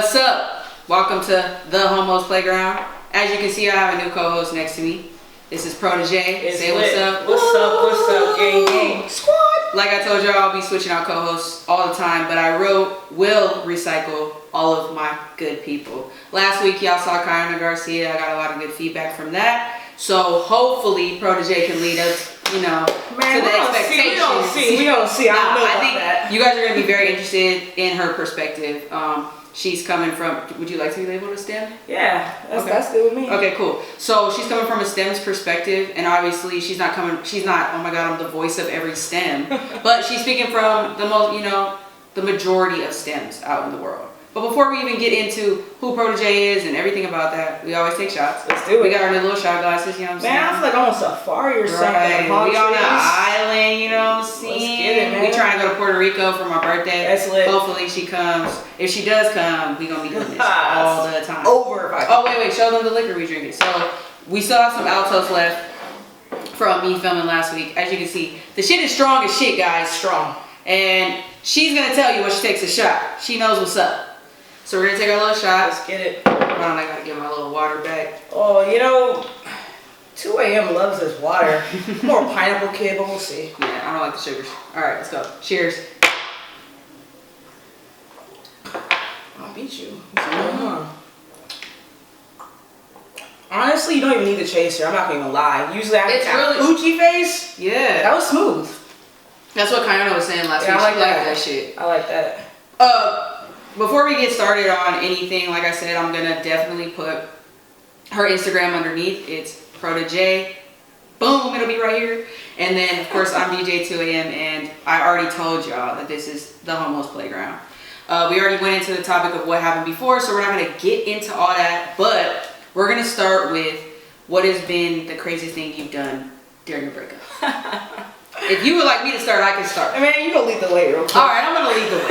What's up? Welcome to the Homos Playground. As you can see, I have a new co-host next to me. This is Protege. Say what's up. What's up, gang, gang. Squad. Like I told y'all, I'll be switching out co-hosts all the time, but I will recycle all of my good people. Last week, y'all saw Kayana Garcia. I got a lot of good feedback from that. So hopefully, Protege can lead us, to the expectations. We don't see. I don't know I about think that. you guys are going to be very interested in her perspective. She's coming from, would you like to be labeled a STEM? Yeah, that's good with me. Okay, cool. So she's coming from a STEM's perspective, and obviously she's not, oh my God, I'm the voice of every STEM, but she's speaking from the most, the majority of STEMs out in the world. But before we even get into who Protege is and everything about that, we always take shots. Let's do it. We got our new little shot glasses, you know what I'm saying? Man, I feel like I'm on safari or something. Right. We on an island, you know what I'm Let's saying? get it, man. We trying to go to Puerto Rico for my birthday. That's lit. Hopefully she comes. If she does come, we gonna be doing this all the time. Over. Oh, wait, show them the liquor we drinking. So, we still have some Altos left from me filming last week. As you can see, the shit is strong as shit, guys. Strong. And she's gonna tell you when she takes a shot. She knows what's up. So we're gonna take our little shot. Let's get it. Hold on, I gotta get my little water back. Oh, 2 a.m. loves this water. More pineapple kid, but we'll see. Yeah, I don't like the sugars. All right, let's go. Cheers. I'll beat you. Honestly, you don't even need the chaser. I'm not gonna even lie. Usually I have that Gucci face. Yeah. That was smooth. That's what Kayana was saying last week. I like she liked that shit. I like that. Before we get started on anything, like I said, I'm gonna definitely put her Instagram underneath. It's Protege. Boom, it'll be right here. And then, of course, I'm DJ 2AM, and I already told y'all that this is the Homos Playground. We already went into the topic of what happened before, so we're not gonna get into all that, but we're gonna start with what has been the craziest thing you've done during your breakup. If you would like me to start, I can start. Man, you gonna lead the way real quick. All right, I'm gonna lead the way.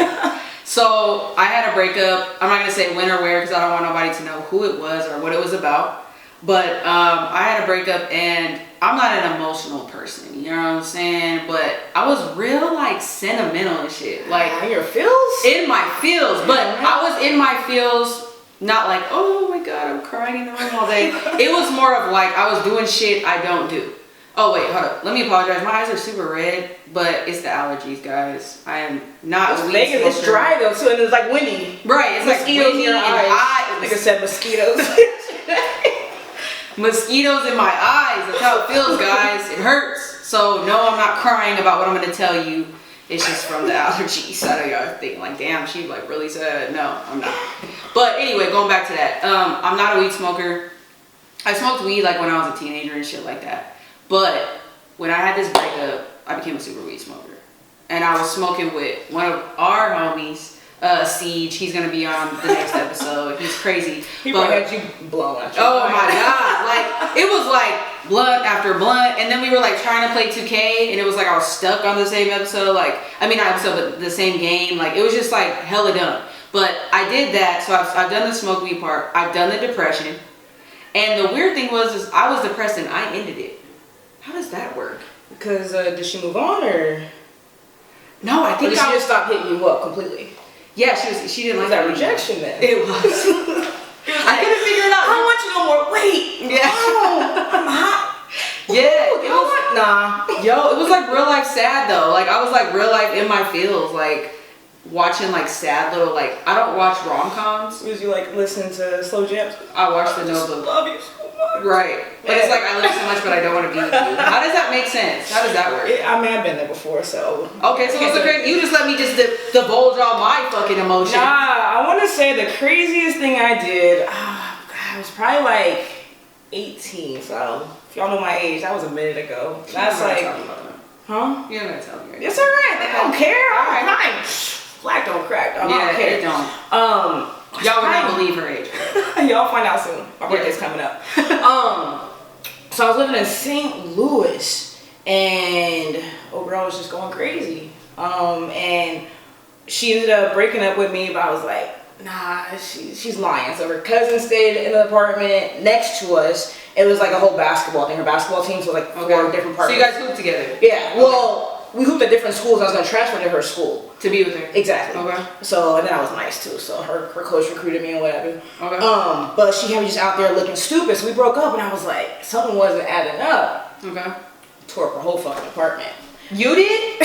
So I had a breakup. I'm not gonna say when or where because I don't want nobody to know who it was or what it was about. But I had a breakup, and I'm not an emotional person. You know what I'm saying? But I was real sentimental and shit. In your feels? In my feels, but I was in my feels. Not like, oh my God, I'm crying in the room all day. It was more of I was doing shit I don't do. Oh wait, hold up. Let me apologize. My eyes are super red, but it's the allergies, guys. I am not a weed smoker. It's dry though too, and it's windy. Right, it's mosquitoes windy in your eyes. Nigga said mosquitoes. Mosquitoes in my eyes. That's how it feels, guys. It hurts. So no, I'm not crying about what I'm gonna tell you. It's just from the allergies. I know y'all thinking damn, she really said no. I'm not. But anyway, going back to that. I'm not a weed smoker. I smoked weed when I was a teenager and shit like that. But when I had this breakup, I became a super weed smoker. And I was smoking with one of our homies, Siege. He's going to be on the next episode. He's crazy. He probably had you blown out. Oh my God. It was blunt after blunt. And then we were trying to play 2K. And it was I was stuck on the same episode. Not episode, but the same game. It was just hella dumb. But I did that. So I've done the smoke weed part. I've done the depression. And the weird thing was I was depressed and I ended it. How does that work? Because did she move on or? No, I think she just stopped hitting you up completely. Yeah, she didn't like that rejection then. It was. I couldn't figure it out. I don't want you no more. Wait. Yeah. Oh, I'm hot. Yeah. Ooh, nah. Yo, it was real life sad though. I was real life in my feels. Watching sad little I don't watch rom-coms. Was you listening to slow jams? I watch the Notebook. Love you so much. Right. But it's I love you so much but I don't want to be with you. How does that make sense? How does that work? I've been there before, so. Okay, so what's the crazy? You just let me just divulge all my fucking emotions. Nah, I want to say the craziest thing I did, I was probably 18, so if y'all know my age, that was a minute ago. That's huh? You're not gonna tell me right now. It's alright, they don't care. Alright, fine. Black don't crack. I don't care. It don't. Y'all would not believe her age. Y'all find out soon. My birthday's coming up. So I was living in St. Louis, and overall was just going crazy. And she ended up breaking up with me, but I was nah, she's lying. So her cousin stayed in the apartment next to us. It was a whole basketball thing. Her basketball teams were 4 different apartments. So you guys moved together? Yeah. Well, we hooped at different schools. I was gonna transfer to her school To be with her. exactly. Okay. So and then I was nice too. So her coach recruited me and whatever. Okay. But she had me just out there looking stupid. So we broke up, and I was like, something wasn't adding up. Okay. Tore up her whole fucking apartment. You did?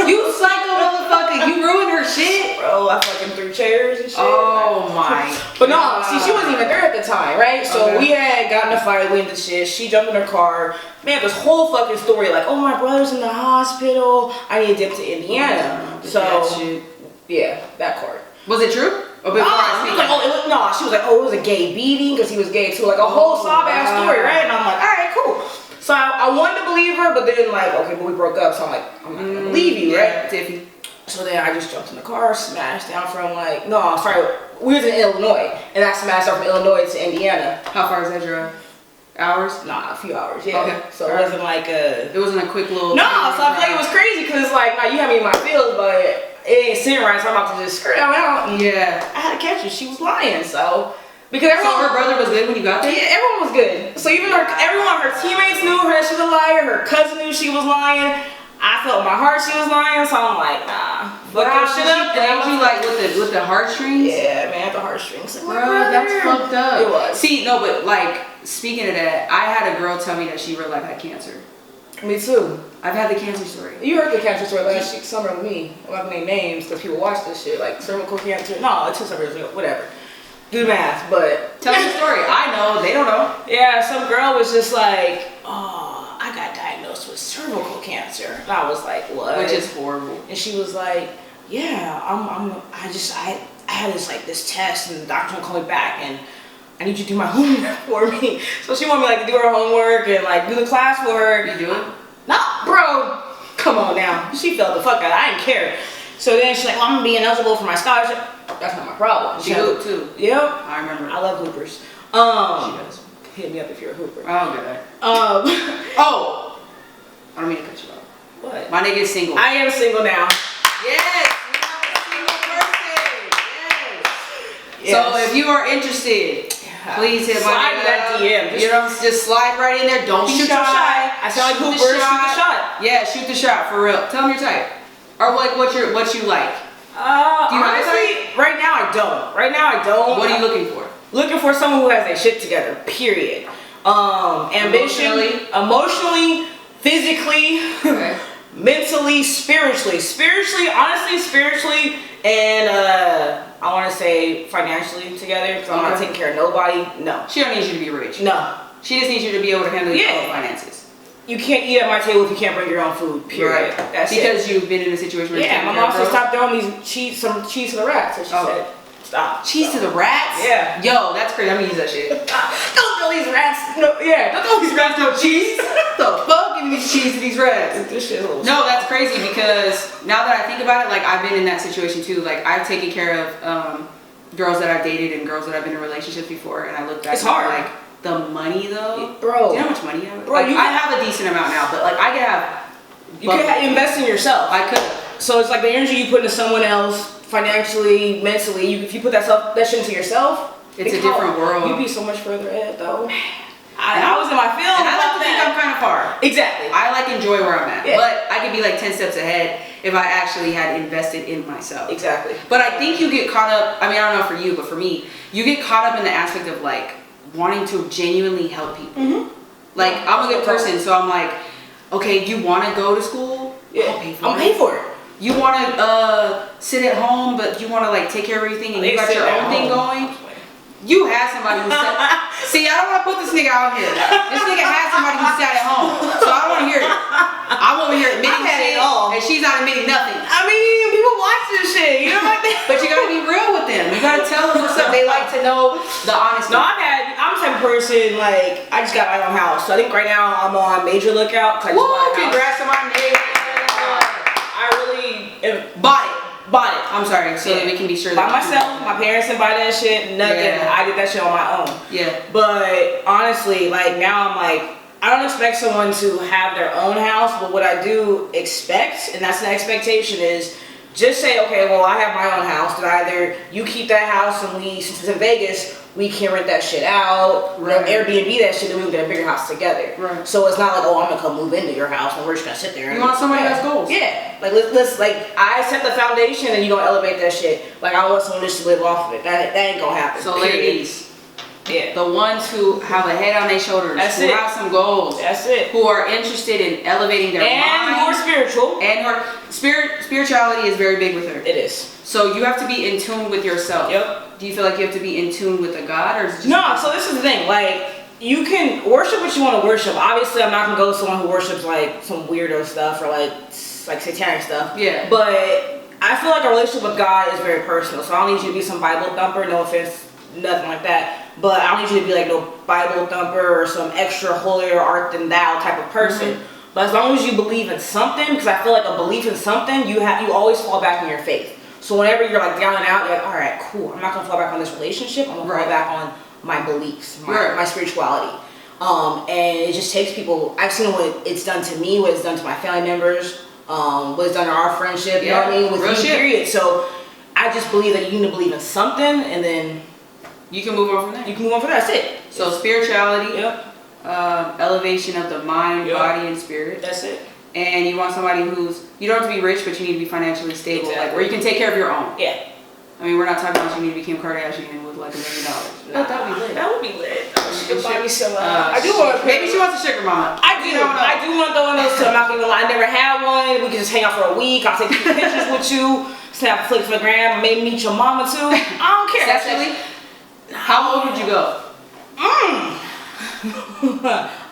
You psycho motherfucker. You ruined her shit. Bro, I fucking threw chairs and shit. Oh my. But no, see, she wasn't even there at the time, right? So Okay. we had gotten a fight, we into shit. She jumped in her car. Man, this whole fucking story, like, oh, my brother's in the hospital. I need to dip to Indiana. So, That shit. yeah, that part. Was it true? Or before I She speak? was like, no, she was like, oh, it was a gay beating because he was gay too. Like a whole sob ass story, right? And I'm like, all right, cool. So I wanted to believe her, but then like, okay, but we broke up, so I'm like, I'm not gonna believe you, right? Tiffy. So then I just jumped in the car, smashed down from like, no, sorry, we was in Illinois, and I smashed out from Illinois to Indiana. How far is that drive? Hours? Nah, a few hours, yeah. Okay. So it wasn't like a... It wasn't a quick little... No, so I feel like it was crazy, because it's like, now you have me in my feels, but it ain't sitting right, so I'm about to just skirt out. And Yeah. I had to catch her, she was lying, so... Because So her brother was good when you got there? Yeah, everyone was good. So even her teammates knew her that she was a liar. Her cousin knew she was lying. I felt in my heart she was lying, so I'm like, nah, fuck your shit up. She played you like with the heartstrings? Yeah, man, the heartstrings. Bro, that's fucked up. It was. See, no, but like speaking of that, I had a girl tell me that she real life had cancer. Me too. I've had the cancer story. You heard the cancer story last summer with me. I'm not gonna name names because people watch this shit, like cervical cancer. No, it's 2 summers ago, whatever. Do the math, but Tell me the story. I know, they don't know. yeah, some girl was just like, oh, I got diagnosed with cervical cancer. And I was like, what? Which is horrible. And she was like, yeah, I had this test, and the doctor's gonna call me back, and I need you to do my homework for me. So she wanted me like to do her homework and like do the class for her. You do it? No, bro, come on now. She felt the fuck out. I didn't care. So then she's like, well, I'm gonna be ineligible for my scholarship. That's not my problem. She hooped too. Yep. I remember. I love hoopers. She does. Hit me up if you're a hooper. Oh, good. Oh, I don't mean to cut you off. what? My nigga is single. I am single now. Yes, we have a single person. Yes. Yes. So if you are interested, please hit my Slide that DM. You know, just slide right in there. Don't be Shoot shy. your shot. I sound like Shoot Hooper. the Shoot the shot. Yeah, shoot the shot for real. Tell them your type, or like what you like. Do you have a Honestly, right now I don't. Right now I don't. What are you looking for? Looking for someone who has their shit together. Period. Ambition, emotionally, physically, Okay. mentally, spiritually. Honestly, spiritually, and I want to say financially together. Because I'm not Okay. taking care of nobody. No. She don't need you to be rich. No. She just needs you to be able to handle your Yeah. own finances. You can't eat at my table if you can't bring your own food. Period. Right. That's because it. you've been in a situation where Yeah, you're my taking mom care said of stop throwing some cheese to the rats. So she Oh. said, stop. cheese to the rats? Yeah. Yo, that's crazy. I'm gonna use that shit. Don't throw these rats. No, yeah, don't throw these rats no cheese. What the fuck? Give me these cheese to these rats. This shit holds. No, that's crazy because now that I think about it, like I've been in that situation too. Like I've taken care of girls that I've dated and girls that I've been in relationships before, and I look back It's at hard. like the money though. Bro. Do you know how much money I have? Bro, Like, you I can- have a decent amount now, but like I could have. You can invest in yourself. I could. So it's like the energy you put into someone else, financially, mentally. If you put that shit into yourself, It's think a different world. You'd be so much further ahead, though. I was in my field. And I like to think I'm kind of far. Exactly. I like enjoy where I'm at, Yeah. but I could be like 10 steps ahead if I actually had invested in myself. Exactly. But I think you get caught up, I mean, I don't know for you, but for me, you get caught up in the aspect of like wanting to genuinely help people. Mm-hmm. Like, I'm a good person, so I'm like, okay, you want to go to school? Yeah. I'll pay for I'm it. paying for it. You want to sit at home, but you want to like take care of everything and you got your own thing going? You had somebody who sat. See, I don't want to put this nigga out here. This nigga had somebody who sat at home, so I don't want to hear it. I'm over here admitting I've had shit, it all. and she's not admitting nothing. I mean, people watch this shit. You know what I mean? But you gotta be real with them. You gotta tell them what's up. They like to know the honesty. No, I'm the type of person, like, I just got my own house. So I think right now I'm on major lookout. 'Cause I just Woo! bought a house. Congrats to my nigga. I really Bought it. bought it. I'm sorry, so that we can be sure By that myself. My parents didn't buy that shit. Nothing. Yeah. I did that shit on my own. Yeah. But honestly, like now I'm like, I don't expect someone to have their own house, but what I do expect, and that's the expectation, is just say, okay, well, I have my own house. That either you keep that house and since it's in Vegas, we can rent that shit out, right. Airbnb that shit, then we can get a bigger house together. Right. So it's not like, oh, I'm gonna come move into your house and we're just gonna sit there. You want somebody that's goals. Yeah. Like let's like I set the foundation and you gonna elevate that shit. Like I want someone just to live off of it. That ain't gonna happen. So ladies. Yeah. The ones who have a head on their shoulders, who have some goals, who are interested in elevating their mind, and more spiritual, and her spirituality is very big with her. It is. So you have to be in tune with yourself. Yep. Do you feel like you have to be in tune with a God, or is it just no? So this is the thing. Like you can worship what you want to worship. Obviously, I'm not gonna go to someone who worships like some weirdo stuff or like satanic stuff. Yeah. But I feel like a relationship with God is very personal. So I don't need you to be some Bible thumper. No offense, nothing like that. But I don't need you to be like no Bible thumper or some extra holier art than thou type of person. Mm-hmm. But as long as you believe in something, because I feel like a belief in something, you always fall back on your faith. So whenever you're like down and out, you're like, all right, cool. I'm not gonna fall back on this relationship. I'm gonna fall back on my beliefs, my spirituality. And it just takes people. I've seen what it's done to me, what it's done to my family members, what it's done to our friendship. You know what I mean? With me, period. So I just believe that you need to believe in something, and then you can move on from there. You can move on from there. That's it. So spirituality, elevation of the mind, body, and spirit. That's it. And you want somebody you don't have to be rich, but you need to be financially stable, like where you can take care of your own. Yeah. I mean, we're not talking about you need to be Kim Kardashian with like $1 million. Nah, that would be lit. That would be lit. She could buy me some. I do want. Maybe she wants a sugar mama. I do want to throw in those too. I'm not gonna lie. I never had one. We can just hang out for a week. I'll take pictures with you. Snap flicks for the gram. Maybe meet your mama too. I don't care. Sexually? How old would you go?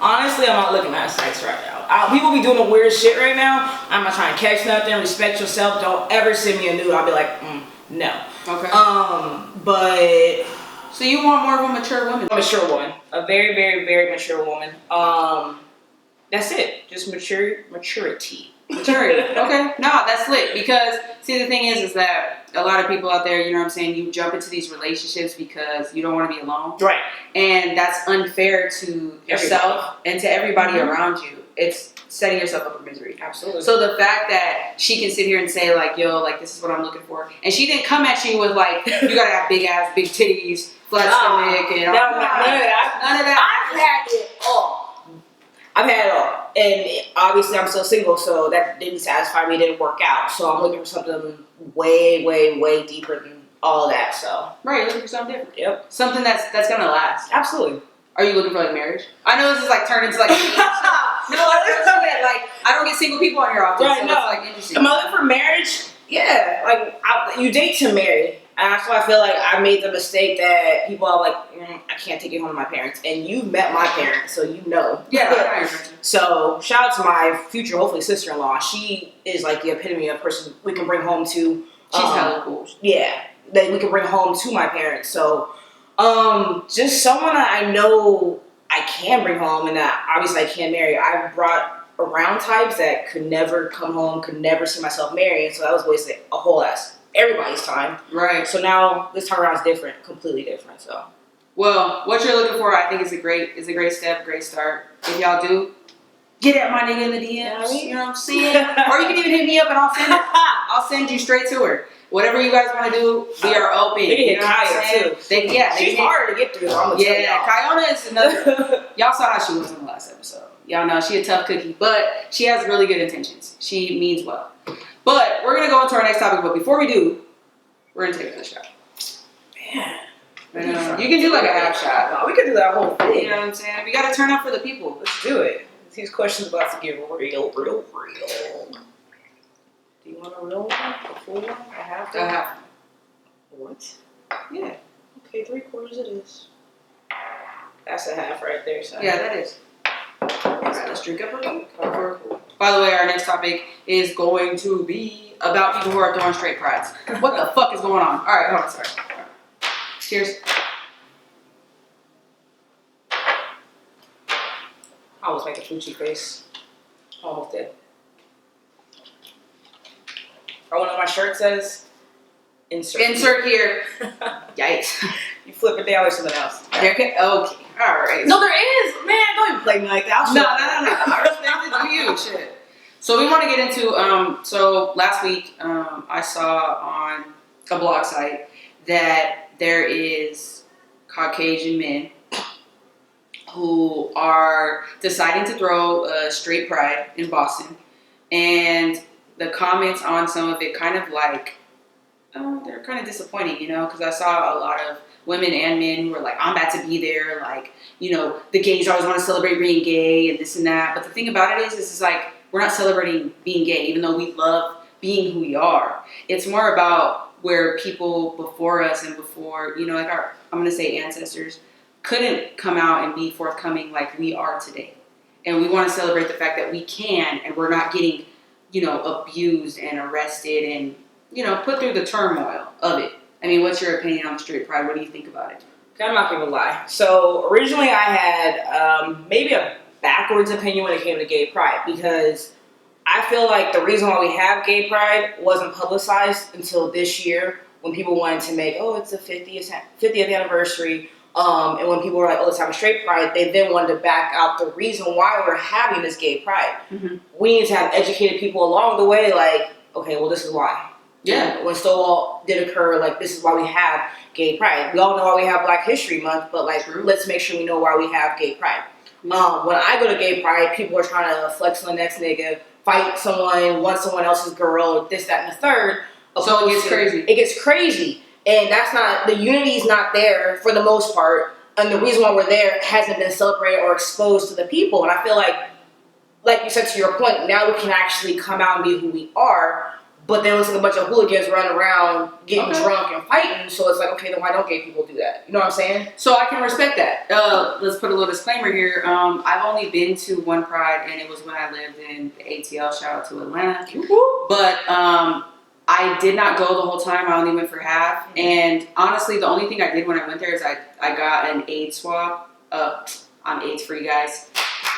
Honestly, I'm not looking at sex right now. People be doing the weirdest shit right now. I'm not trying to catch nothing. Respect yourself. Don't ever send me a nude. I'll be like, no. Okay. But so you want more of a mature woman? A mature woman. A very, very, very mature woman. That's it. Just maturity. Maturity. Okay. No, that's lit. Because see, the thing is that a lot of people out there, you know what I'm saying, you jump into these relationships because you don't want to be alone. Right. And that's unfair to yourself and to everybody around you. It's setting yourself up for misery. Absolutely. So the fact that she can sit here and say like, yo, like this is what I'm looking for. And she didn't come at you with like, you gotta have big ass, big titties, flat stomach, and all that. None of that. I've had it all. And obviously I'm still single, so that didn't satisfy me, didn't work out. So I'm looking for something way, way, way deeper than all of that. So right, you're looking for something different. Yep. Something that's gonna last. Absolutely. Are you looking for like marriage? I know this is like turned into like no, like I don't get single people on here often, right, so no. it's like interesting. Am I looking for marriage? Yeah, like you date to marry. And that's why I feel like I made the mistake that people are like, I can't take you home to my parents. And you met my parents, so you know. Yeah. So shout out to my future, hopefully, sister-in-law. She is like the epitome of a person we can bring home to. She's hella cool. Yeah, that we can bring home to my parents. So just someone that I know I can bring home and that obviously I can marry. I've brought around types that could never come home, could never see myself marrying. So that was wasting a whole everybody's time. Right. So now this time around is different, completely different. So well, what you're looking for I think is a great step, great start. If y'all do, get at my nigga in the DMs, you know what I'm saying? Or you can even hit me up and I'll send you straight to her. Whatever you guys want to do, we are open. They can hit Kaya too. She's harder to get through. Kayona is another. Y'all saw how she was in the last episode. Y'all know she a tough cookie, but she has really good intentions. She means well. But we're gonna go into our next topic. But before we do, we're gonna take another shot. Man, you can do like a half shot. No, we can do that whole thing. You know what I'm saying? We gotta turn up for the people. Let's do it. These questions about to get real. Do you want a real one? A full one? A half one? A half. What? Yeah. Okay, 3/4 it is. That's a half right there. So yeah, that is. Alright, let's drink up a little. By the way, our next topic is going to be about people who are throwing straight prides. What the fuck is going on? Alright, hold on, sorry. Cheers. I was making Fuji face. Almost did. Or one of my shirts says, insert here. Yikes. You flip it down or something else. Okay, alright. No, there is. Man, don't even play me like that. No. I respect it to you, shit. So we want to get into, so last week I saw on a blog site that there is Caucasian men who are deciding to throw a straight pride in Boston. And the comments on some of it kind of like, oh, they're kind of disappointing, you know, because I saw a lot of women and men who were like, I'm about to be there, like, you know, the gays always want to celebrate being gay and this and that. But the thing about it is it's like, we're not celebrating being gay, even though we love being who we are. It's more about where people before us and before, you know, like our, I'm going to say ancestors, couldn't come out and be forthcoming like we are today. And we want to celebrate the fact that we can, and we're not getting, you know, abused and arrested and, you know, put through the turmoil of it. I mean, what's your opinion on straight pride? What do you think about it? I'm not gonna lie. So originally I had maybe a backwards opinion when it came to gay pride, because I feel like the reason why we have gay pride wasn't publicized until this year, when people wanted to make, oh, it's the 50th anniversary. And when people were like, oh, let's have a straight pride, they then wanted to back out the reason why we're having this gay pride. Mm-hmm. We need to have educated people along the way, like, okay, well, this is why. Yeah. When Stonewall did occur, like, this is why we have gay pride. We all know why we have Black History Month, but, like, let's make sure we know why we have gay pride. Mm-hmm. When I go to gay pride, people are trying to flex on the next nigga, fight someone, want someone else's girl, this, that, and the third. So it gets crazy. It gets crazy. And that's not, the unity's not there for the most part. And the reason why we're there hasn't been celebrated or exposed to the people. And I feel like you said to your point, now we can actually come out and be who we are. But then it's like a bunch of hooligans running around getting drunk and fighting. So it's like, okay, then why don't gay people do that? You know what I'm saying? So I can respect that. Let's put a little disclaimer here. I've only been to one pride, and it was when I lived in the ATL. Shout out to Atlanta. Woo-hoo. But I did not go the whole time. I only went for half. Mm-hmm. And honestly, the only thing I did when I went there is I got an AIDS swab. I'm AIDS free, guys.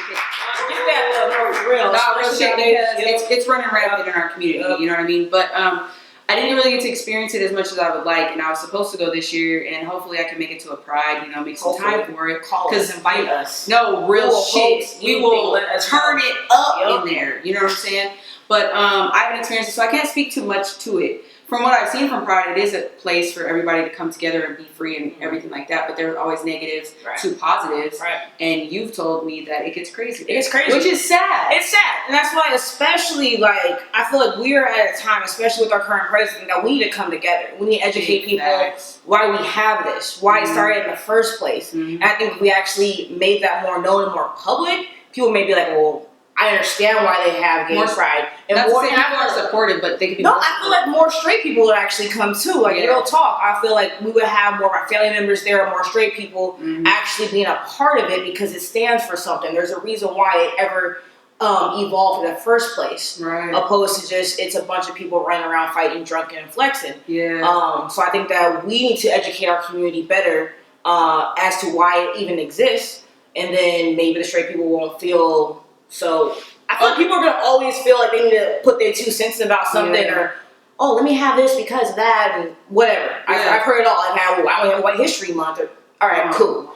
Get that for real. Not real shit, because it's running rampant in our community. You know what I mean? But I didn't really get to experience it as much as I would like, and I was supposed to go this year, and hopefully I can make it to a pride. You know, make some time for it. Call us, invite us. No real shit. We will turn it up in there. You know what I'm saying? But I haven't experienced it, so I can't speak too much to it. From what I've seen from Pride, it is a place for everybody to come together and be free and everything like that. But there's always negatives to positives. Right. And you've told me that it gets crazy. It gets crazy. Which is sad. It's sad. And that's why, especially, like, I feel like we're at a time, especially with our current president, that we need to come together. We need to educate people why we have this, why it started in the first place. Mm-hmm. And I think if we actually made that more known and more public, people may be like, well, I understand why they have gay pride. And more people are supportive, but they can be I feel like more straight people would actually come too. Like, real talk, I feel like we would have more of our family members there, or more straight people actually being a part of it, because it stands for something. There's a reason why it ever evolved in the first place, opposed to just it's a bunch of people running around fighting, drunk, and flexing. So I think that we need to educate our community better as to why it even exists, and then maybe the straight people won't feel so. I feel like people are gonna always feel like they need to put their 2 cents about something, or oh, let me have this because of that, and whatever. I've heard it all. I've had, well, I only have White History Month. Or, all right, cool.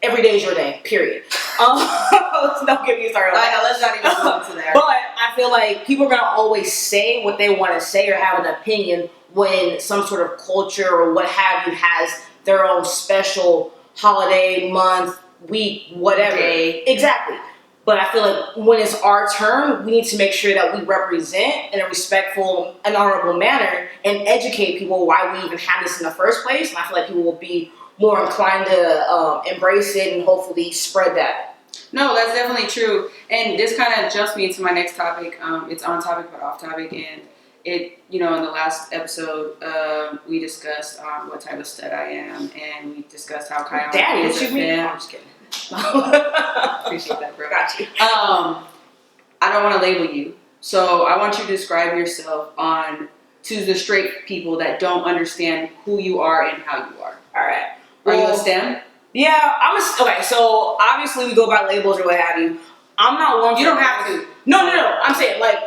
Every day is your day. Period. Let's not get me started. Let's not even go into there. But I feel like people are gonna always say what they want to say or have an opinion when some sort of culture or what have you has their own special holiday, month, week, whatever. Day. Exactly. But I feel like when it's our turn, we need to make sure that we represent in a respectful and honorable manner and educate people why we even have this in the first place. And I feel like people will be more inclined to embrace it and hopefully spread that. No, that's definitely true. And this kind of jumps me into my next topic. It's on topic but off topic. And it, you know, in the last episode, we discussed what type of stud I am. And we discussed how Kyle is a fan. I'm just kidding. Appreciate that, bro. Got you. I don't want to label you, so I want you to describe yourself to the straight people that don't understand who you are and how you are. All right. Are you a STEM? Yeah, okay. So obviously we go by labels or what have you. I'm not one. You don't have to. No. I'm saying like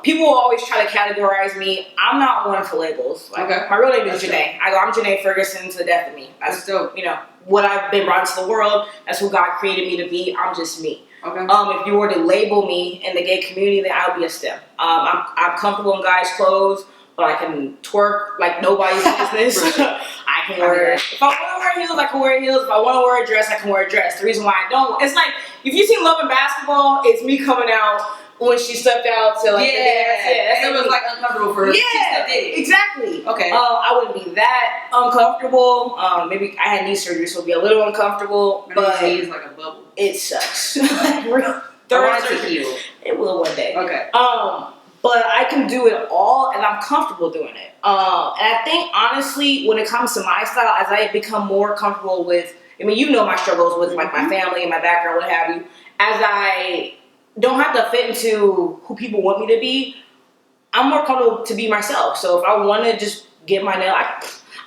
people will always try to categorize me. I'm not one for labels. Like, my real name is Janae. I'm Janae Ferguson to the death of me. That's dope. You know what I've been brought into the world. That's who God created me to be. I'm just me. Okay. If you were to label me in the gay community, then I would be a STEM. I'm comfortable in guys' clothes, but I can twerk like nobody's business. I can wear, if I want to wear heels, I can wear heels. If I want to wear a dress, I can wear a dress. The reason why I don't, it's like, if you've seen Love and Basketball, it's me coming out when she stepped out to like the dance. Yeah, it was like uncomfortable for her. Yeah, exactly. Okay. I wouldn't be that uncomfortable. Maybe I had knee surgery, so it'd be a little uncomfortable. But knee is like a bubble. It sucks. I want it to heal. It will one day. Okay. But I can do it all, and I'm comfortable doing it. And I think honestly, when it comes to my style, as I become more comfortable with, I mean, you know my struggles with like my family and my background, what have you. As I don't have to fit into who people want me to be, I'm more comfortable to be myself. So if I want to just get my nail, I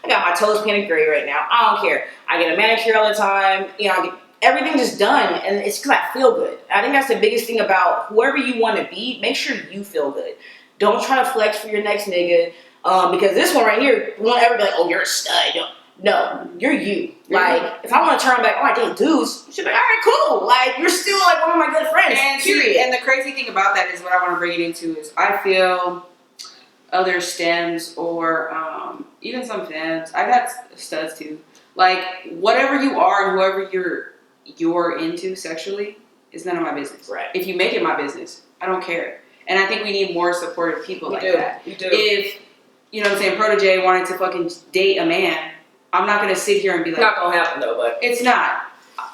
got my toes painted gray right now. I don't care. I get a manicure all the time. You know, I get everything just done, and it's because I feel good. I think that's the biggest thing about whoever you want to be. Make sure you feel good. Don't try to flex for your next nigga, because this one right here won't ever be like, oh, you're a stud. No, you're you. Like, if I want to turn back, oh, I date dudes, you should be like, all right, cool. Like, you're still like one of my good friends. And period. And the crazy thing about that is what I want to bring it into is I feel other stems or even some femmes, I've had studs too. Like, whatever you are and whoever you're into sexually is none of my business. Right. If you make it my business, I don't care. And I think we need more supportive people like that. We do. If, you know what I'm saying, Protege wanted to fucking date a man, I'm not going to sit here and be like... Not going to happen though, but... It's not.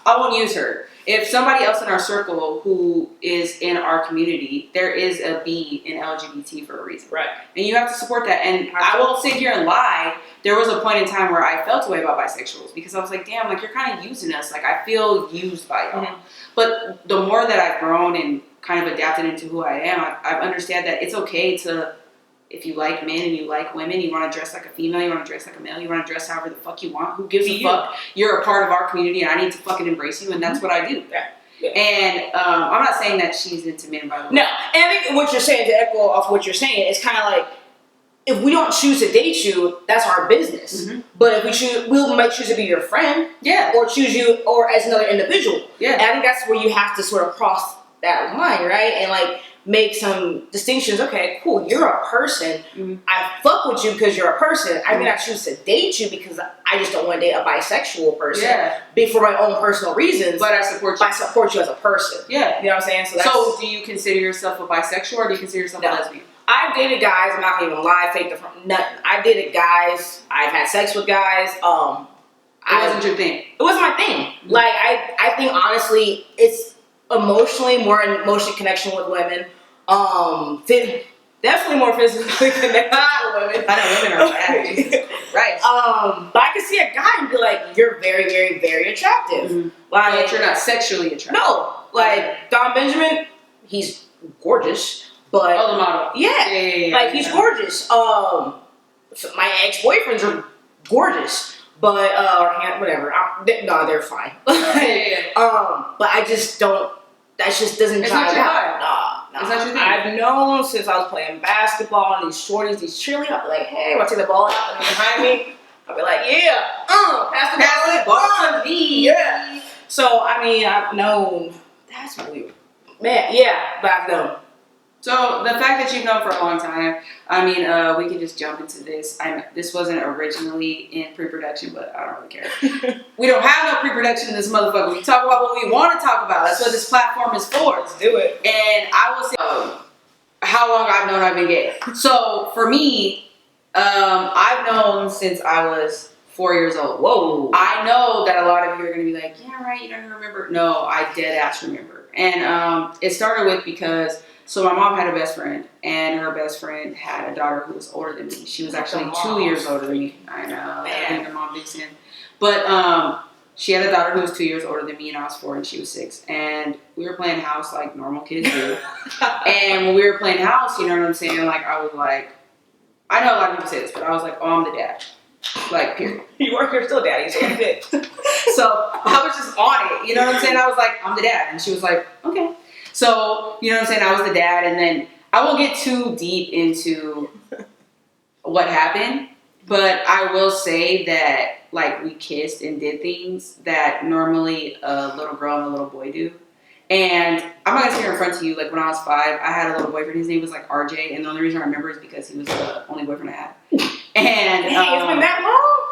I won't use her. If somebody else in our circle who is in our community, there is a B in LGBT for a reason. Right. And you have to support that. And I won't sit here and lie. There was a point in time where I felt a way about bisexuals because I was like, damn, like you're kind of using us. Like I feel used by y'all. Mm-hmm. But the more that I've grown and kind of adapted into who I am, I've understood that it's okay to... If you like men and you like women, you want to dress like a female, you want to dress like a male, you want to dress however the fuck you want. Who gives a fuck? You're a part of our community and I need to fucking embrace you, and that's what I do. Yeah. And I'm not saying that she's into men, by the way. No, and I think what you're saying, to echo off what you're saying, it's kind of like, if we don't choose to date you, that's our business. Mm-hmm. But if we choose, we might choose to be your friend. Yeah. Or choose you or as another individual. Yeah. And I think that's where you have to sort of cross that line, right? And like, make some distinctions. Okay, cool. You're a person. Mm-hmm. I fuck with you because you're a person. I may not choose to date you because I just don't want to date a bisexual person. Yeah. For my own personal reasons. But I support you. I support you as a person. Yeah. You know what I'm saying? So do you consider yourself a bisexual or do you consider yourself a lesbian? I've dated guys. I'm not going to even lie. Fake the front. Nothing. I dated guys. I've had sex with guys. It wasn't your thing. It wasn't my thing. Mm-hmm. Like I think honestly, it's more emotional connection with women. Definitely more physically connected to women. I know women are bad. Right. But I can see a guy and be like, you're very, very, very attractive. Mm-hmm. Like, but you're not sexually attractive. No. Like, Don Benjamin, he's gorgeous. But the model. Yeah. Like, he's gorgeous. So my ex-boyfriends are gorgeous. But, whatever. No, they're fine. But I just don't, that just doesn't jive out. No. Is that your thing? I've known since I was playing basketball and these shorties, these cheerleaders, I'll be like, hey, want to take the ball out and they're behind me? I'll be like, yeah, pass the ball to me. Yeah. So, I mean, I've known, that's weird. Man, yeah, but I've known. So, the fact that you've known for a long time, I mean, we can just jump into this. This wasn't originally in pre-production, but I don't really care. We don't have no pre-production in this motherfucker. We talk about what we want to talk about. That's what this platform is for. Let's do it. And I will say how long I've known I've been gay. So, for me, I've known since I was 4 years old. Whoa. I know that a lot of you are going to be like, yeah, right, you don't remember. No, I dead ass remember. And it started with because... So my mom had a best friend, and her best friend had a daughter who was older than me. She was actually 2 years older than me. I know. I think her mom big sin. But she had a daughter who was 2 years older than me, and I was 4 and she was 6. And we were playing house like normal kids do. And when we were playing house, you know what I'm saying? Like, I was like, I know a lot of people say this, but I was like, oh, I'm the dad. Like, period. You're still daddy, so you're good. So I was just on it. You know what I'm saying? I was like, I'm the dad. And she was like, okay. So, you know what I'm saying? I was the dad, and then I won't get too deep into what happened, but I will say that, like, we kissed and did things that normally a little girl and a little boy do. And I'm not gonna sit here in front of you. Like when I was 5, I had a little boyfriend. His name was like RJ, and the only reason I remember is because he was the only boyfriend I had. And Hey, it's been that long?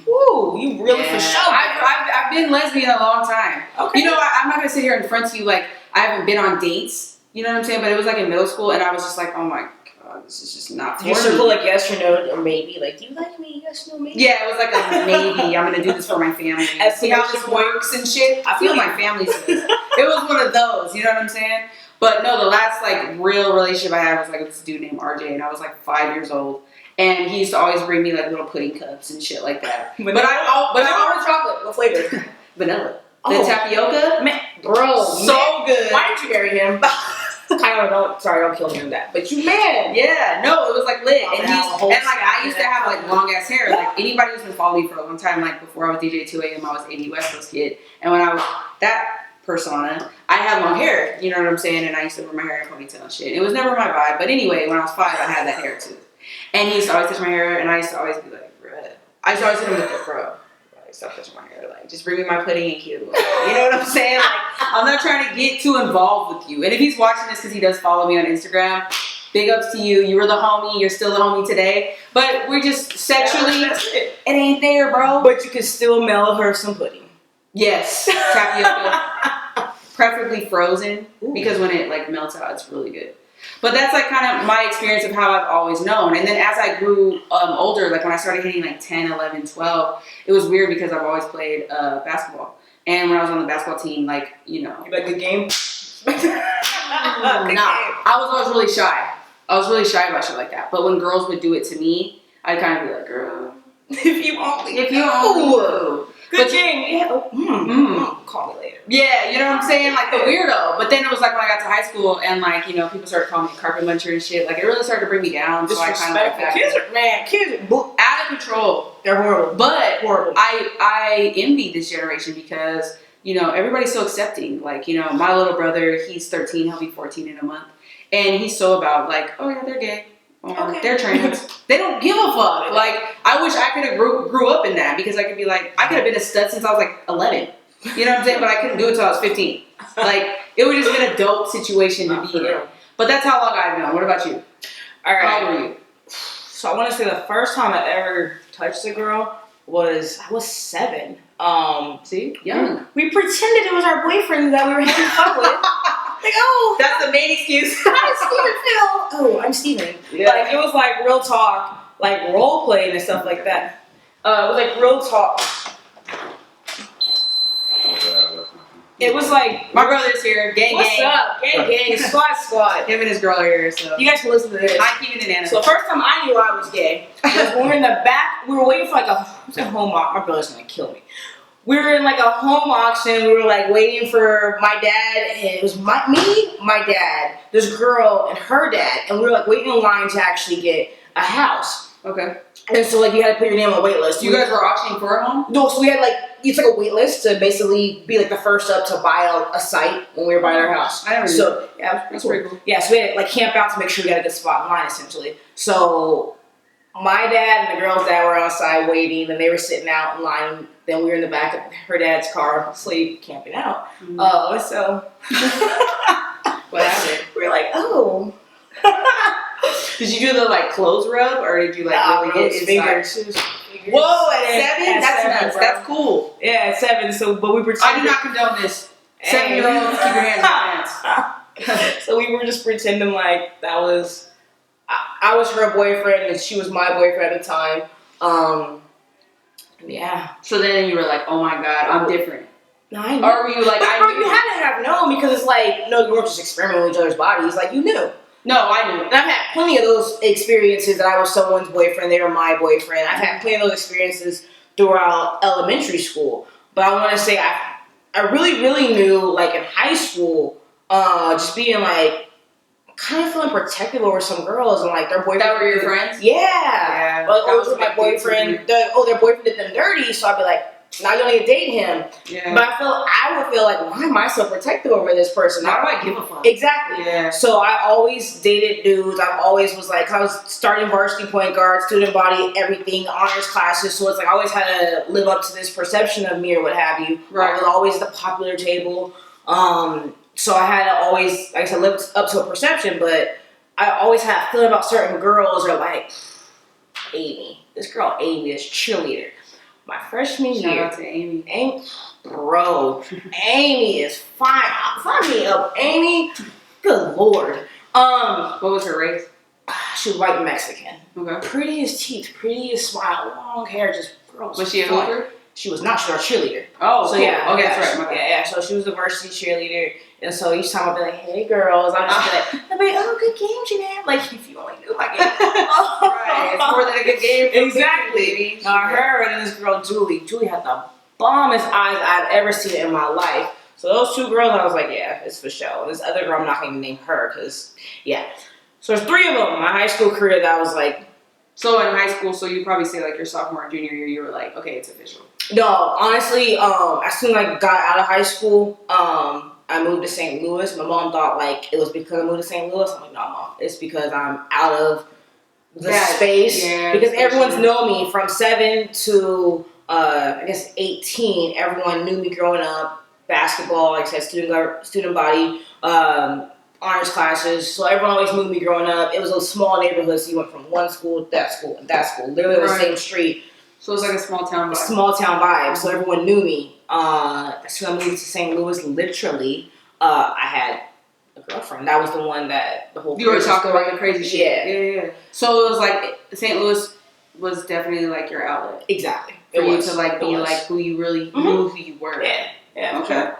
Woo, you really for sure. I've been lesbian a long time. Okay. You know, I'm not gonna sit here in front of you like I haven't been on dates. You know what I'm saying? But it was like in middle school, and I was just like, oh my god, this is just not. Did you circle like yes or no or maybe? Like, do you like me? Yes, no, maybe. Yeah, it was like a maybe. I'm gonna do this for my family. See how this works and shit. I feel my family says. It was one of those. You know what I'm saying? But no, the last like real relationship I had was like this dude named RJ, and I was like 5 years old. And he used to always bring me like little pudding cups and shit like that. But I always chocolate. What flavor? Vanilla. The tapioca, man, bro, so good. Why didn't you marry him? Don't kill me on that. But you, man, yeah, no, it was like lit. And I used to have like long ass hair. Like anybody who's been following me for a long time, like before I was DJ 2 AM, I was 80 West Coast kid. And when I was that persona, I had long hair. You know what I'm saying? And I used to wear my hair in a ponytail and shit. It was never my vibe. But anyway, when I was 5, I had that hair too. And he used to always touch my hair, and I used to always be like, bruh. I used to always hit him with the bro. Like, stop touching my hair. Like, just bring me my pudding and cute. Like, you know what I'm saying? Like, I'm not trying to get too involved with you. And if he's watching this because he does follow me on Instagram, big ups to you. You were the homie. You're still the homie today. But we're just sexually, it ain't there, bro. But you can still mail her some pudding. Yes. Tapioca. Preferably frozen. Ooh. Because when it, like, melts out, it's really good. But that's like kind of my experience of how I've always known. And then as I grew older, like when I started hitting like 10, 11, 12, it was weird because I've always played basketball. And when I was on the basketball team, like, you know. You like good game? I was always really shy. I was really shy about shit like that. But when girls would do it to me, I'd kind of be like, girl. If you only knew. Good game. Yeah. Call me later. Yeah, you know what I'm saying? Like the weirdo. But then it was like when I got to high school and like, you know, people started calling me a carpet muncher and shit. Like it really started to bring me down. So I kind of like that. Kids are out of control. They're horrible. But horrible. I envy this generation because, you know, everybody's so accepting. Like, you know, my little brother, he's 13, he'll be 14 in a month. And he's so about like, oh yeah, they're gay. They're trans. They don't give a fuck. Like, I wish I could have grew up in that because I could be like, I could have been a stud since I was like 11. You know what I'm saying? But I couldn't do it until I was 15. Like, it would just been a dope situation to be in. But that's how long I've known. What about you? All right. How old were you? So I want to say the first time I ever touched a girl I was 7. See? Young. We pretended it was our boyfriend that we were having fun with. Like, oh, that's the main excuse. Hi, Steven Phil. Oh, I'm Steven. Yeah. Like, it was like real talk, like role playing and stuff like that. It was like real talk. It was like my brother's here. Gang, what's up? Gang, squad. Him and his girl are here, so you guys can listen to this. I keep it in anime. So the first time I knew I was gay was when we were in the back. We were waiting for like a home auction. My brother's gonna kill me. We were in like a home auction. We were like waiting for my dad, and it was me, my dad, this girl, and her dad, and we were like waiting in line to actually get a house. Okay. And so like you had to put your name on a wait list. You guys were auctioning for a home? No, so we had like it's like a wait list to basically be like the first up to buy a site when we were buying our house. I never so yeah, that's pretty cool. Yeah, so we had to like camp out to make sure we got a good spot in line essentially. So my dad and the girl's dad were outside waiting, and they were sitting out in line. Then we were in the back of her dad's car, asleep, camping out. So what happened? We were like, oh. Did you do the like clothes rub, or did you like really get fingers? Whoa, at 7? That's nuts. Bro. That's cool. Yeah, at 7. So, but we pretended. I do not condone this. 7-year-olds, keep your hands in your pants. So we were just pretending like that was, I was her boyfriend and she was my boyfriend at the time. Yeah. So then you were like, oh my god, I'm different. No, I knew. Or were you like, bro, you had to have known because it's like, no, you weren't just experimenting with each other's bodies. Like, you knew. No, I knew. And I've had plenty of those experiences that I was someone's boyfriend, they were my boyfriend. I've had plenty of those experiences throughout elementary school. But I want to say I really, really knew, like, in high school, just being, like, kind of feeling protective over some girls and, like, their boyfriend. That were your friends? Yeah. Like, that was my boyfriend. Their boyfriend did them dirty, so I'd be like, now you don't need to date him. Yeah. But I would feel like, why am I so protective over this person? Why do I give a fuck? Exactly. Yeah. So I always dated dudes. I always was like, I was starting varsity point guard, student body, everything, honors classes. So it's like I always had to live up to this perception of me or what have you. Right. I was always the popular table. So I had to always, like I said, live up to a perception, but I always had a feeling about certain girls are like, Amy. This girl Amy is cheerleader. My freshman year. Shout out to Amy. Bro, Amy is fine. Sign me up, Amy. Good Lord. What was her race? She was white Mexican. Okay. Pretty as teeth, pretty as smile, long hair, just girl. Was she a hooper? She was not. She was a cheerleader. Oh, so cool. yeah. Okay, Yeah, that's right. yeah. So she was a varsity cheerleader, and so each time I'd be like, "Hey, girls," I'd just be like, "Oh, good game, Jeanette." Like if you only knew my game. Right. It's more than a good game. Exactly. Her and this girl Julie. Julie had the bombest eyes I've ever seen in my life. So those two girls, I was like, yeah, it's for sure. And this other girl, I'm not going to name her because, yeah. So there's three of them in my high school career that I was like. So in high school, so you probably say like your sophomore and junior year, you were like, okay, it's official. No, honestly, as soon as I got out of high school, I moved to St. Louis. My mom thought like it was because I moved to St. Louis. I'm like, no, Mom, it's because I'm out of the space. Yeah, because everyone's known me from 7 to I guess 18. Everyone knew me growing up. Basketball, like I said, student body, honors classes. So everyone always knew me growing up. It was a small neighborhood, so you went from one school to that school and that school, literally on the same street. So it was like a small town vibe. Small town vibe. So everyone knew me. As soon as I moved to St. Louis, literally, I had a girlfriend. That was the one that the whole. You were talking about the crazy shit. Yeah. So it was like St. Louis was definitely like your outlet. Exactly. For you to like be like who you really knew who you were. Yeah. Okay.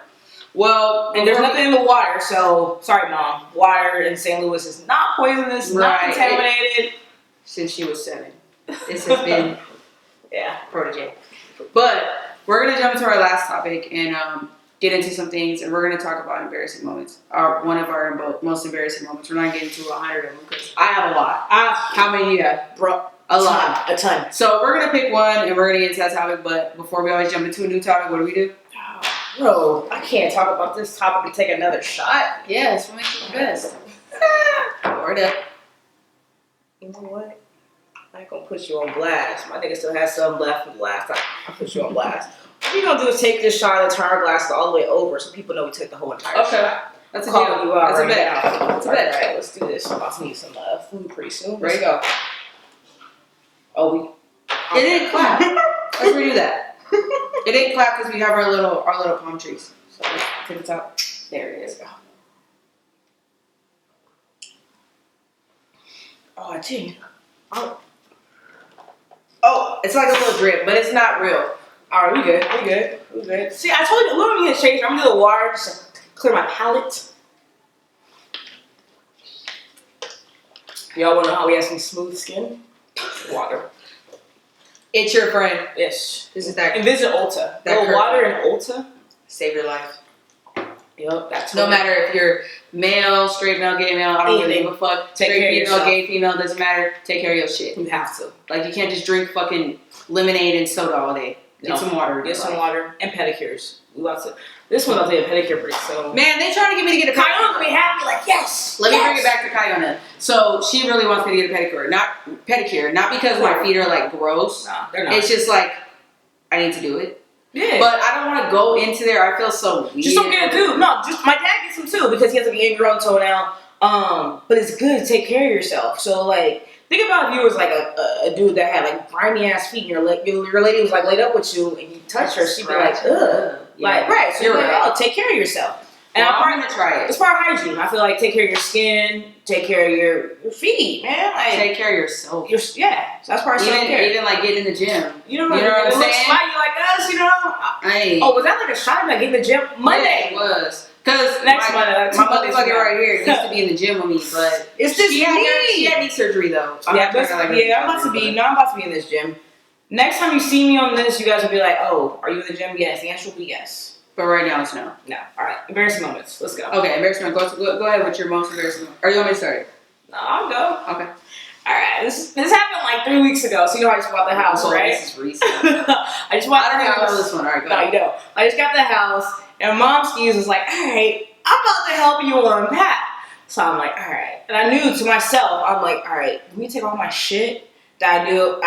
Well, and there's nothing in the water, so sorry, Mom. Water in St. Louis is not poisonous, not contaminated. Since she was 7, this has been protege. But we're gonna jump into our last topic and get into some things, and we're gonna talk about embarrassing moments. One of our most embarrassing moments. We're not getting to 100 of them because I have a lot. How many do you have, bro? A lot. A ton. So we're gonna pick one, and we're gonna get into that topic. But before we always jump into a new topic, what do? Bro, I can't talk about this topic and take another shot. Yes, we'll make it the best. Word up. You know what? I ain't gonna put you on blast. My nigga still has some left from the last time. I'll put you on blast. What we gonna do is take this shot and turn our glasses all the way over so people know we took the whole entire shot. That's a deal. That's a bet. That's a bet. Alright, let's do this. I'm about to need some food pretty soon. Let's go. Oh, it didn't clap. Let's redo that. It didn't clap because we have our little palm trees. So let's take the top. There it is. Oh, I think. Oh, it's like a little drip, but it's not real. Alright, we good. See, I told you, a little bit of change. I'm gonna do the water just to clear my palate. Y'all wanna know how we have some smooth skin? Water. It's your friend. Yes. This is that. And visit Ulta. That water in Ulta. Save your life. Yep. That's no matter if you're male, straight male, gay male, I don't really give a fuck. Straight female, gay female, doesn't matter. Take care of your shit. You have to. Like you can't just drink fucking lemonade and soda all day. Get some water. Get some water and pedicures. This one's about to be a pedicure pretty soon. Man, they trying to get me to get a pedicure. Kayon's gonna be happy, like, yes! Let me bring it back to Kayona. So, she really wants me to get a pedicure. Not because my feet are, like, gross. No, they're not. It's just, like, I need to do it. Yeah. But I don't want to go into there. I feel so weird. Just don't get a dude. No, just, my dad gets them, too, because he has, like, an ingrown toenail. But it's good to take care of yourself. So, like, think about if you was, like, a dude that had, like, grimy-ass feet, and your lady was, like, laid up with you, and you touch her, she'd be like, ugh. Yeah. Like, right, so you're like, oh, take care of yourself. And I'm gonna try it. It's part of hygiene. I feel like take care of your skin, take care of your feet, man. Like, take care of yourself. So that's part of self-care. Even like getting in the gym. You know what I'm saying? Why you like us, you know? Oh, was that like a shot about getting in the gym Monday? Yeah, it was. Because next Monday, my motherfucker right here used to be in the gym with me, but it's this she had knee surgery though. I'm about to be in this gym. Next time you see me on this, you guys will be like, oh, are you in the gym? Yes. The answer will be yes. But right now it's no. No. All right. Embarrassing moments. Let's go. Okay, embarrassing moments. Go ahead with your most embarrassing moment. Or you want me to start? No, I'll go. Okay. All right. This happened like 3 weeks ago, so you know I just bought the house, right? This is recent. I just bought the house. I don't know this one. All right, go ahead. No, you don't. I just got the house, and Momski's was like, all right, I'm about to help you unpack. So I'm like, all right. And I knew to myself, I'm like, all right, let me take all my shit that I know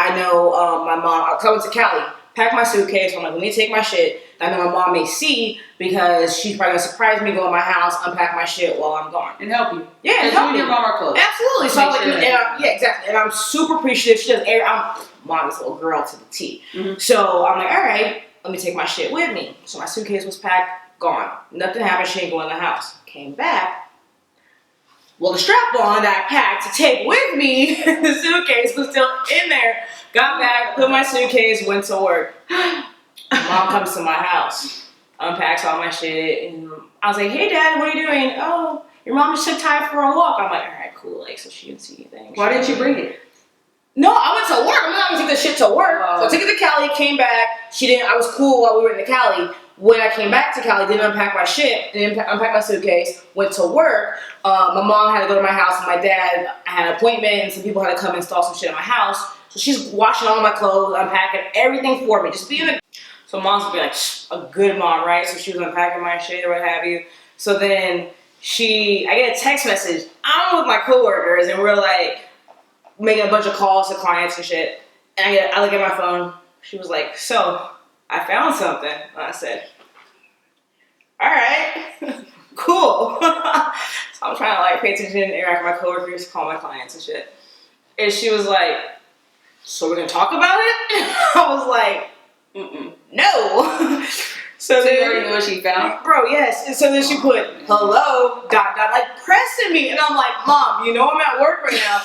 my mom, I went to Cali. pack my suitcase. I'm like, let me take my shit. I know my mom may see because she's probably gonna surprise me, go in my house, unpack my shit while I'm gone. And help you. Yeah, and you help and your mom are close. Absolutely. So I was like, Sure yeah, exactly. And I'm super appreciative. She does I'm mom's little girl to the T. Mm-hmm. So I'm like, all right, let me take my shit with me. So my suitcase was packed, gone. Nothing happened. She ain't going in the house. Came back. Well, the strap-on that I packed to take with me, the suitcase was still in there. Got back, put my suitcase, went to work. Mom comes to my house, unpacks all my shit, and I was like, hey, Dad, what are you doing? Oh, your mom just took Ty for a walk. I'm like, all right, cool, like, so she didn't see anything. Why didn't you bring it? No, I went to work. I'm not gonna take this shit to work. So I took it to Cali, came back. I was cool while we were in the Cali. When I came back to Cali, didn't unpack my shit, didn't unpack my suitcase, went to work. My mom had to go to my house, and my dad had an appointment, and some people had to come install some shit in my house. So she's washing all my clothes, unpacking everything for me, just being a... So mom's would be like, a good mom, right? So she was unpacking my shit or what have you. So then I get a text message. I'm with my coworkers, and we're like making a bunch of calls to clients and shit. And I look at my phone. She was like, so I found something. And I said, all right, cool. So I'm trying to like pay attention, interact with my coworkers, call my clients and shit. And she was like, so we're gonna talk about it? I was like, no. So you already know what she found? Bro, yes. And so then she put, hello, ... like pressing me. And I'm like, Mom, you know I'm at work right now.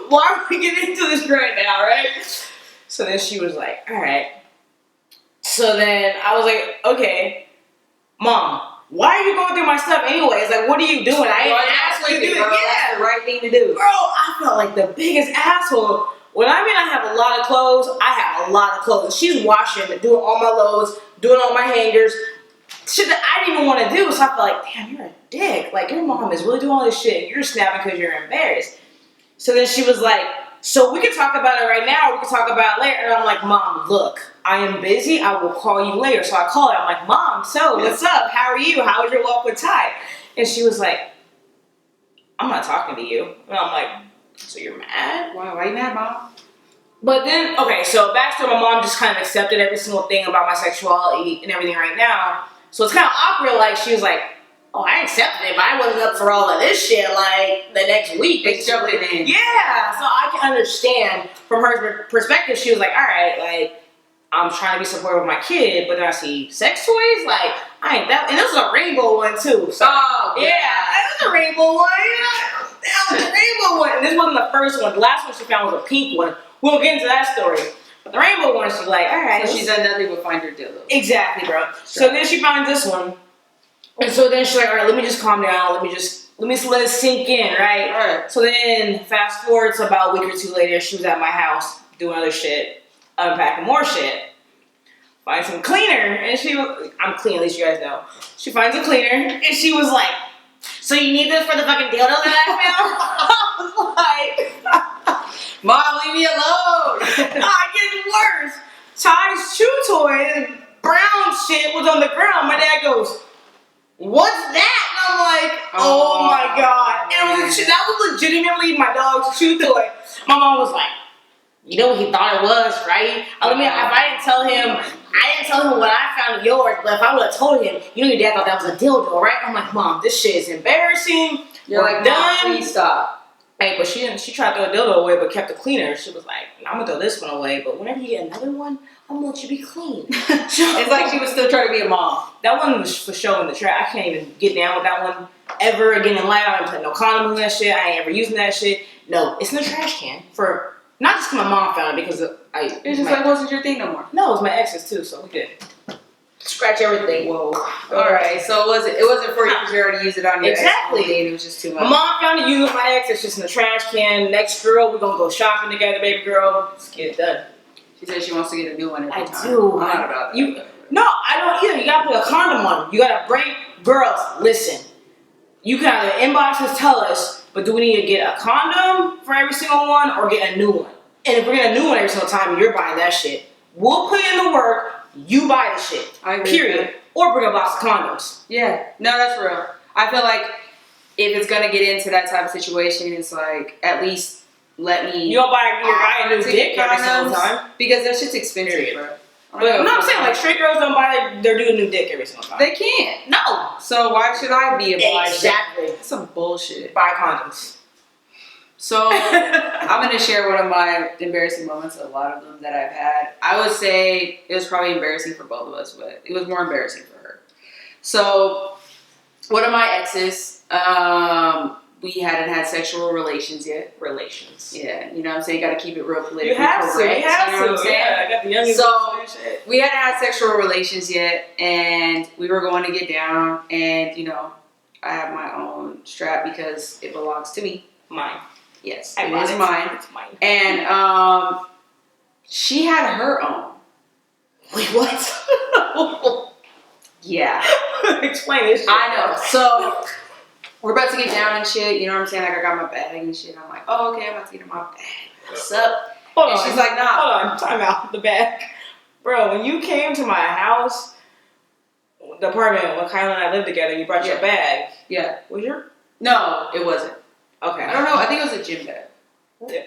Why are we getting into this right now, right? So then she was like, all right. So then I was like, okay, Mom, why are you going through my stuff anyways? Like, what are you doing? I ain't asked you to do it. Yeah. That's the right thing to do. Bro, I felt like the biggest asshole. When I mean I have a lot of clothes, I have a lot of clothes. She's washing, doing all my loads, doing all my hangers. Shit that I didn't even want to do. So I felt like, damn, you're a dick. Like, your mom is really doing all this shit, and you're snapping because you're embarrassed. So then she was like, so we can talk about it right now, or we can talk about it later. And I'm like, Mom, look, I am busy. I will call you later. So I call her. I'm like, Mom, so what's up? How are you? How was your walk with Ty? And she was like, I'm not talking to you. And I'm like, so you're mad? Why are you mad, Mom? But then, okay, so backstory, my mom just kind of accepted every single thing about my sexuality and everything right now. So it's kind of awkward, like, she was like, oh, I accepted it, but I wasn't up for all of this shit, like, the next week. It's jumping in. Yeah, so I can understand from her perspective. She was like, all right, like, I'm trying to be supportive of my kid, but then I see sex toys, like, I ain't that, and this was a rainbow one, too. So, yeah, it was a rainbow one, that was a rainbow one. And this wasn't the first one. The last one she found was a pink one. We'll get into that story. But the rainbow one, she's like, all right. So she's done nothing but find her dildo. Exactly, bro. So then she found this one. And so then she's like, all right, let me just calm down. Let me let it sink in, right? All right. So then fast forward to about a week or two later, she was at my house doing other shit, unpacking more shit. Find some cleaner. And I'm clean, at least you guys know. She finds a cleaner, and she was like, so you need this for the fucking dildo that I found? I was like... Mom, leave me alone. It gets worse. Ty's chew toy, and brown shit was on the ground. My dad goes, what's that? And I'm like, oh my God. And that was legitimately my dog's chew toy. My mom was like, you know what he thought it was, right? I mean, if I didn't tell him what I found of yours, but if I would have told him, you know your dad thought that was a dildo, right? I'm like, Mom, this shit is embarrassing. You're like, done. Please stop. Hey, but she tried to throw a dildo away, but kept the cleaner. She was like, I'm gonna throw this one away, but whenever you get another one, I'm gonna let you be clean. It's like she was still trying to be a mom. That one was for show in the trash. I can't even get down with that one ever again in life. I ain't putting no condom in that shit. I ain't ever using that shit. No, it's in the trash can for, not just 'cause my mom found it, because it's just like, wasn't your thing no more. No, it was my ex's too, so we good. Scratch everything. Whoa. Alright, so it wasn't for you because you already used it on your exactly. ex. It was just too much. My mom found it, using my ex, it's just in the trash can. Next girl, we're gonna go shopping together, baby girl. Let's get it done. She said she wants to get a new one every time. I do. I'm not about that. No, I don't either. You gotta put a condom on. You gotta break. Girls, listen. You can either inbox us, tell us, but do we need to get a condom for every single one or get a new one? And if we're getting a new one every single time, you're buying that shit. We'll put in the work. You buy the shit. I agree. Period. Or bring a box of condoms. Yeah. No, that's real. I feel like if it's gonna get into that type of situation, it's like, at least let me. You don't buy your guy a new dick every single time. Because that shit's expensive, bro. But no, I'm saying like straight girls don't buy their dude a new dick every single time. They can't. No. So why should I be obliged? Exactly. That's some bullshit. Buy condoms. So I'm gonna share one of my embarrassing moments. A lot of them that I've had. I would say it was probably embarrassing for both of us, but it was more embarrassing for her. So one of my exes, we hadn't had sexual relations yet. Yeah, you know what I'm saying? You gotta keep it real politically correct. You have know what I'm to. saying? Yeah, I got the youngest. So we hadn't had sexual relations yet, and we were going to get down, and you know, I have my own strap because it belongs to me. Mine. Yes, it is mine. It's mine. And she had her own. Wait, what? Yeah. Explain this shit. I know. So we're about to get down and shit. You know what I'm saying? Like I got my bag and shit. I'm like, oh, okay, I'm about to get in my bag. What's up? Hold and on. she's like, nah. Hold on. Time out. The bag. Bro, when you came to my house, the apartment, when Kyla and I lived together, you brought your bag. Yeah. Was your? No, it wasn't. Okay. I don't know. I think it was a gym bag.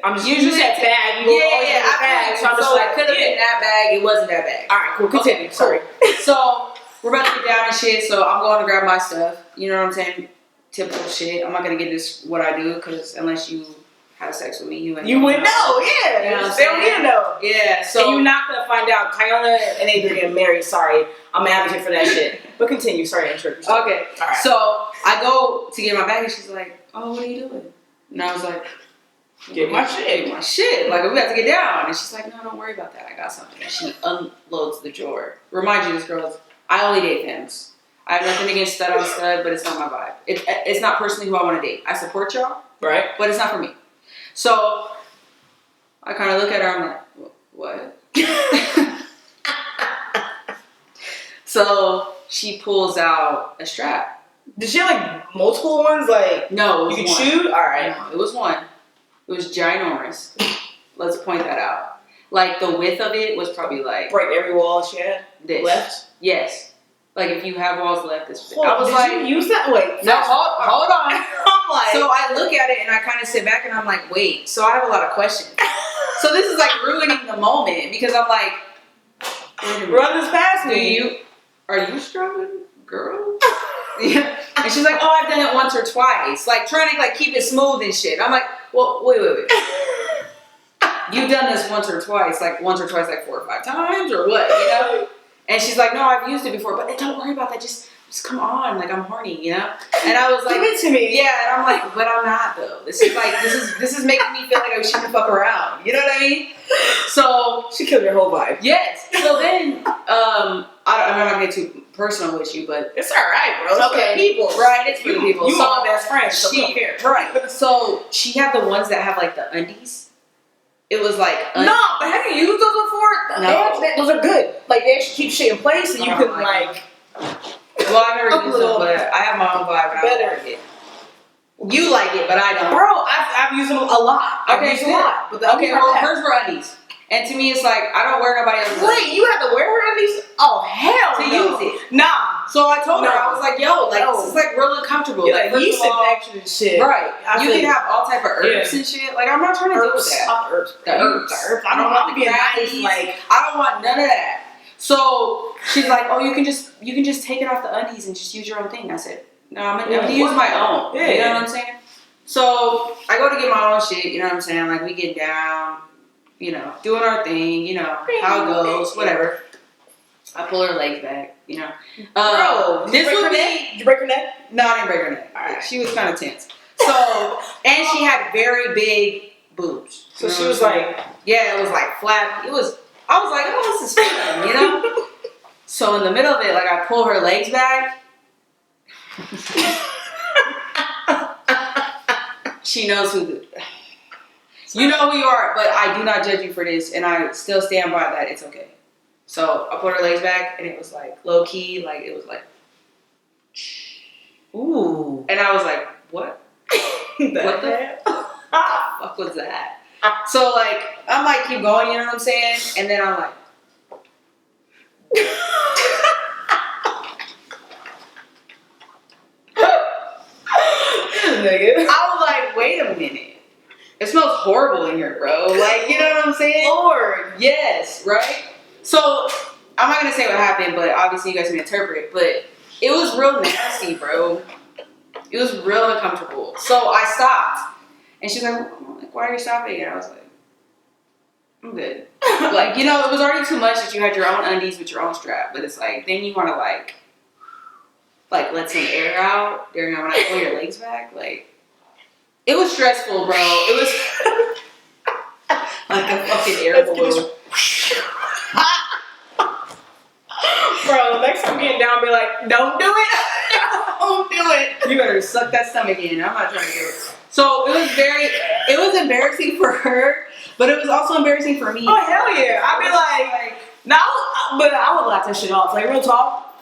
I'm just Usually you said bag. You always have a bag. So I'm just like, it could have been that bag. It wasn't that bag. All right, cool. Continue. Okay, Sorry. So we're about to get down and shit. So I'm going to grab my stuff. You know what I'm saying? Typical shit. I'm not gonna get this what I do because unless you have sex with me, you wouldn't know. Yeah. You know what I'm they don't need to know. Yeah. So and you're not gonna find out. Kyla and Adrian getting married. Sorry, I'm an advocate for that shit. But continue. Sorry, interrupt you. Okay. All right. So I go to get my bag and she's like, "Oh, what are you doing?" And I was like, Get my shit. Get my shit. Like, we got to get down. And she's like, no, don't worry about that. I got something. And she unloads the drawer. Remind you, this girl's, I only date femmes. I have nothing against stud on stud, but it's not my vibe. It's not personally who I want to date. I support y'all. Right. But it's not for me. So I kind of look at her. I'm like, what? So she pulls out a strap. Did she have like multiple ones? Like no, it was you could one. shoot. All right. No, it was one. It was ginormous. Let's point that out. Like the width of it was probably like break every wall she had. This Left. Yes. Like if you have walls left, this. I was like, you use that? Wait. No, hold on. I'm like. So I look at it and I kind of sit back and I'm like, wait. So I have a lot of questions. So this is like ruining the moment because I'm like, wait a minute. Run this past me. Are you struggling, girl? Yeah. And she's like, oh, I've done it once or twice. Like trying to like keep it smooth and shit. I'm like, well, wait. You've done this once or twice like 4 or 5 times or what, you know? And she's like, no, I've used it before, but don't worry about that. Just come on. Like I'm horny, you know? And I was like, give it to me. Yeah. And I'm like, but I'm not though. This is making me feel like I shouldn't fuck around. You know what I mean? So she killed your whole vibe. yes. So then, I'm not gonna get too personal with you, but it's all right, bro. It's okay. for the people, right? It's for the people. You so my best friend, so we don't care. Right. So she had the ones that have like the undies. It was like no, but have you used those before? No, those are good. Like they actually keep shit in place, and you can like. Well, I've never used them, but I have my own vibe. And I like it. You like it, but I don't. Bro, I've used them a lot. Okay, I've used a lot. But hers were undies. And to me, it's like, I don't wear nobody else's. Wait, you have to wear her undies? Oh, hell to no. use it. Nah. So I told her, I was like, yo, like, this is like real uncomfortable. Like, yeast infection and shit. Right. You can have all type of herbs and shit. Like, I'm not trying to deal with that. Not the herbs. The herbs. I don't want to be nice. Like, I don't want none of that. So she's like, oh, you can just take it off the undies and just use your own thing. I said, no, I'm gonna use my own. Yeah. You know what I'm saying? So I go to get my own shit. You know what I'm saying? Like we get down, you know, doing our thing. You know how it goes. Whatever. I pull her legs back. You know. Bro, this would be. Did you break her neck? No, I didn't break her neck. Right. She was kind of tense. So and she had very big boobs. So she was like, yeah, it was like flat. I was like, oh, this is fun, you know? So in the middle of it, like I pull her legs back. She knows you know who you are, but I do not judge you for this, and I still stand by that. It's okay. So I put her legs back, and it was like low key, like it was like, ooh. And I was like, what? What the fuck was that? So like I'm like keep going, you know what I'm saying? And then I'm like I was like, wait a minute. It smells horrible in here, bro. Like, you know what I'm saying? Lord. Yes, right? So I'm not gonna say what happened, but obviously you guys can interpret. But it was real nasty, bro. It was real uncomfortable. So I stopped, and she's like, "Why are you stopping?" And I was like, "I'm good." Like, you know, it was already too much that you had your own undies with your own strap. But it's like then you want to like let some air out during when I pull your legs back. Like, it was stressful, bro. It was like a fucking air balloon. Bro, next time I'm getting down, be like, don't do it. Don't do it. You better suck that stomach in. I'm not trying to do it. So it was embarrassing for her, but it was also embarrassing for me. Oh, hell yeah. I'd be like, no, but I would laugh that shit off. Like, real talk,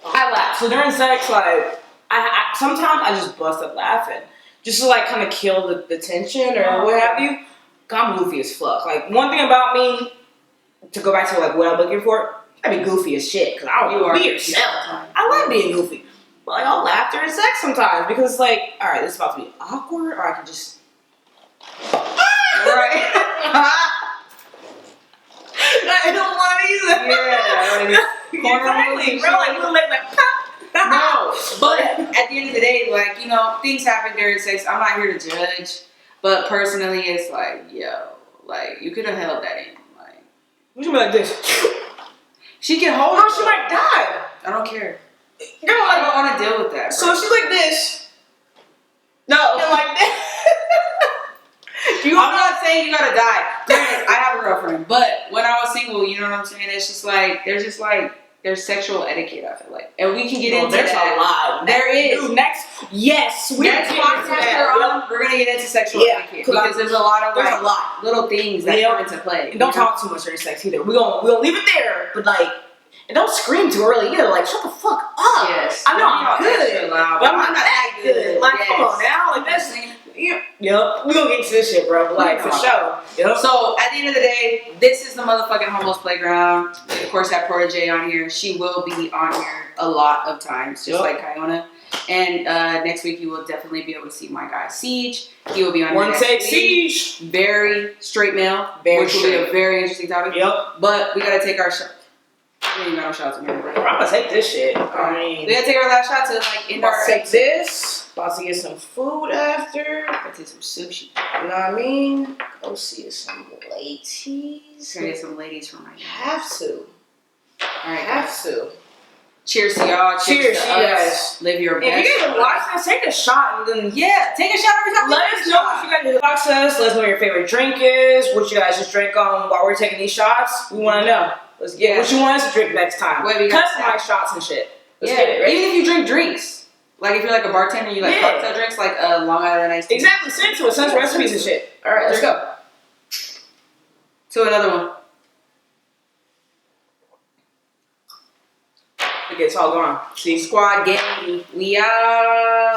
I laugh. So during sex, like, I sometimes I just bust up laughing. Just to, like, kind of kill the tension or what have you. I'm goofy as fuck. Like, one thing about me, to go back to, like, what I'm looking for, I be goofy as shit, because I don't want to be yourself. I love being goofy. But, like, I'll laugh during sex sometimes, because it's like, alright, this is about to be awkward, or I can just... Right. I don't want to either. Yeah. Exactly, bro. Like, little like, no, but at the end of the day, like, you know, things happen during sex. I'm not here to judge, but personally, it's like, yo, like, you could have held that in. Like, what you mean like this? She can hold how it. She might die. I don't care. Girl, I don't want to deal with that. So she's like this. No. And like this. I'm not saying you gotta die. Granted, I have a girlfriend, but when I was single, you know what I'm saying? It's just like there's sexual etiquette. I feel like, and we can get into there's that. A lot. There is. Dude, next podcast we're gonna get into sexual etiquette because there's a lot of little things that come into play. And don't talk too much during sex either. We'll leave it there, but like. And don't scream too early either. Like, shut the fuck up. Yes. I know I'm good, loud, but I'm not that good. Like, come on now. Like, that's... Yep. We gonna get into this shit, bro. Like, for sure. Yep. So, at the end of the day, this is the motherfucking Homos Playground. Of course, I have Protege on here. She will be on here a lot of times, just like Kiona. And next week, you will definitely be able to see my guy, Siege. He will be on One Take Siege. Very straight male. Which will be a very interesting topic. Yep. But we gotta take our shot. We ain't got no shots in here, bro. I'm gonna take this shit. I mean, we gotta take our last shot to like end our. Take this. About to get some food after. About to get some sushi. You know what I mean? Go see some ladies. Gonna get some ladies from my. Have to. All right, have to. Cheers to y'all. Cheers to us. Live your best. If you guys are watching this, take a shot and then take a shot every time. Let us know what you guys do. Box us. Let us know what your favorite drink is. What you guys just drank on while we're taking these shots. We want to know. Let's get what you want us to drink next time. Customize shots and shit. Let's get it. Right? Even if you drink drinks, like if you're like a bartender, you like cocktail drinks, like Long Island iced tea. Exactly. Send it to us. Send us recipes and shit. All right, let's go. To another one. Okay, it's all gone. See, squad gang, we out.